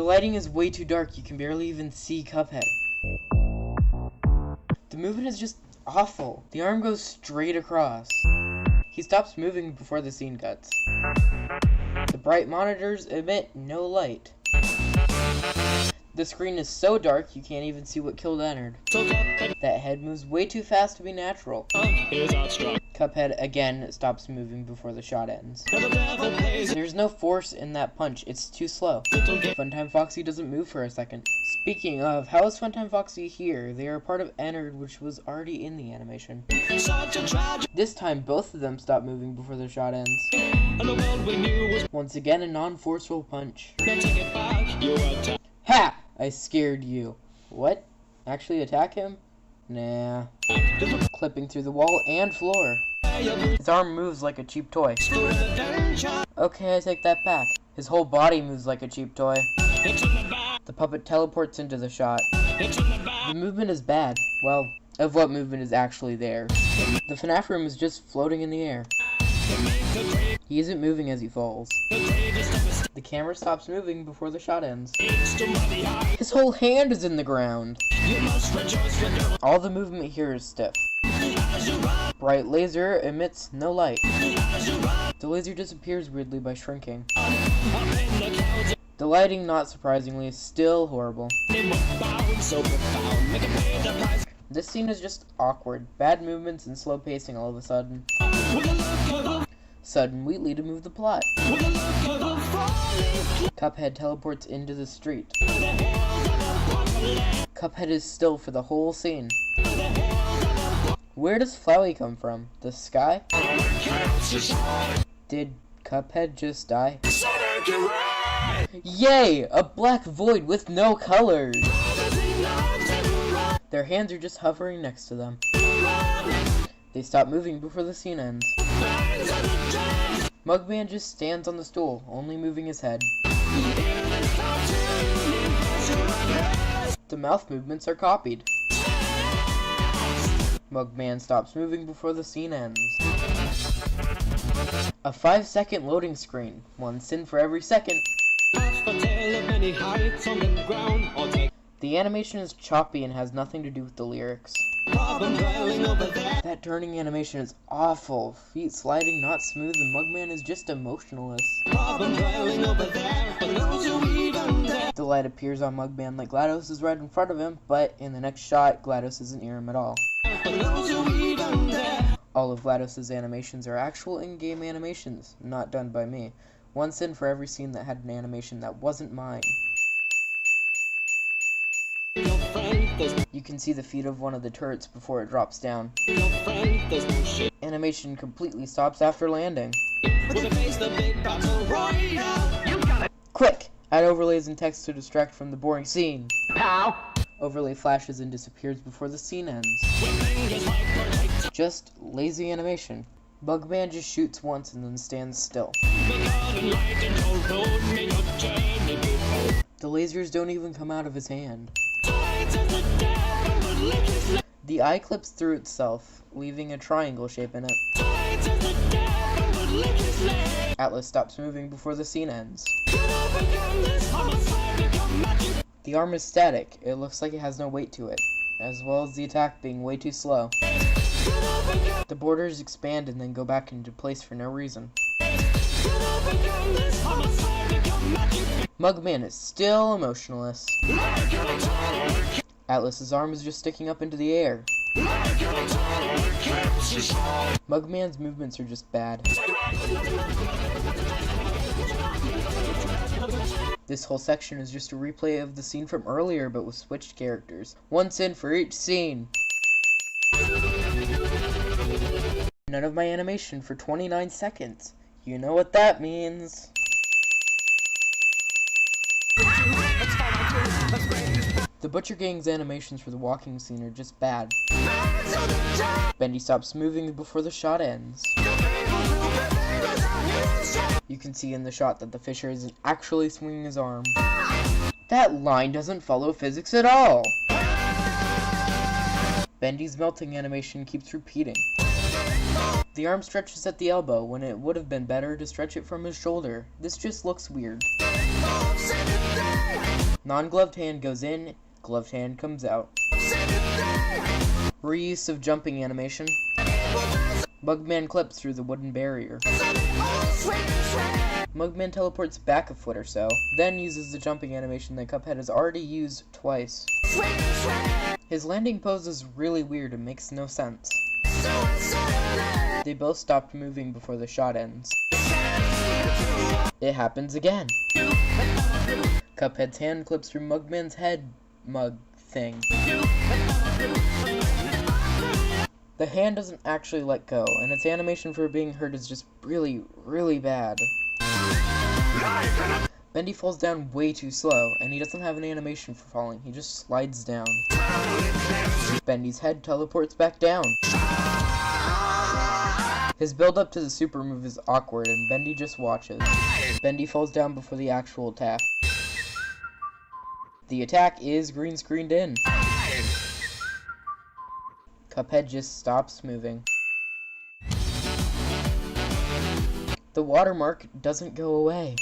lighting is way too dark, you can barely even see Cuphead. The movement is just awful. The arm goes straight across. He stops moving before the scene cuts. The bright monitors emit no light. The screen is so dark you can't even see what killed Ennard. That head moves way too fast to be natural. Cuphead again stops moving before the shot ends. There's no force in that punch, it's too slow. Funtime Foxy doesn't move for a second. Speaking of, how is Funtime Foxy here? They are part of Ennard, which was already in the animation. This time, both of them stop moving before the shot ends. Once again, a non-forceful punch. Ha! I scared you. What? Actually attack him? Nah. Clipping through the wall and floor. His arm moves like a cheap toy. Okay, I take that back. His whole body moves like a cheap toy. The puppet teleports into the shot. The movement is bad. Well, of what movement is actually there. The FNAF room is just floating in the air. He isn't moving as he falls. The camera stops moving before the shot ends. His whole hand is in the ground. All the movement here is stiff. Bright laser emits no light. The laser disappears weirdly by shrinking. The lighting, not surprisingly, is still horrible. This scene is just awkward. Bad movements and slow pacing all of a sudden. Suddenly to move the plot. Cuphead teleports into the street. Cuphead is still for the whole scene. Where does Flowey come from? The sky? Did Cuphead just die? Yay! A black void with no colors! Their hands are just hovering next to them. They stop moving before the scene ends. Mugman just stands on the stool, only moving his head. The mouth movements are copied. Mugman stops moving before the scene ends. A 5-second loading screen. One sin for every second. The animation is choppy and has nothing to do with the lyrics. That turning animation is awful. Feet sliding, not smooth, and Mugman is just emotionless. The light appears on Mugman like GLaDOS is right in front of him, but in the next shot, GLaDOS isn't near him at all. All of GLaDOS's animations are actual in-game animations, not done by me. One sin for every scene that had an animation that wasn't mine. You can see the feet of one of the turrets before it drops down. Animation completely stops after landing. Quick! Add overlays and text to distract from the boring scene. Overlay flashes and disappears before the scene ends. Just lazy animation. Mugman just shoots once and then stands still. The lasers don't even come out of his hand. The eye clips through itself, leaving a triangle shape in it. Atlas stops moving before the scene ends. The arm is static. It looks like it has no weight to it, as well as the attack being way too slow. The borders expand and then go back into place for no reason. Mugman is still emotionless. Atlas's arm is just sticking up into the air. Mugman's movements are just bad. This whole section is just a replay of the scene from earlier, but with switched characters. One sin for each scene. None of my animation for 29 seconds. You know what that means. The Butcher Gang's animations for the walking scene are just bad. Bendy stops moving before the shot ends. You can see in the shot that the Fisher isn't actually swinging his arm. That line doesn't follow physics at all! Bendy's melting animation keeps repeating. The arm stretches at the elbow when it would have been better to stretch it from his shoulder. This just looks weird. Non-gloved hand goes in, gloved hand comes out. Reuse of jumping animation. Mugman clips through the wooden barrier. Mugman teleports back a foot or so, then uses the jumping animation that Cuphead has already used twice. His landing pose is really weird and makes no sense. They both stopped moving before the shot ends. It happens again. Cuphead's hand clips through Mugman's head mug thing. The hand doesn't actually let go, and its animation for being hurt is just really, really bad. Bendy falls down way too slow, and he doesn't have an animation for falling, he just slides down. Bendy's head teleports back down. His build up to the super move is awkward, and Bendy just watches. Bendy falls down before the actual attack. The attack is green screened in. Cuphead just stops moving. The watermark doesn't go away.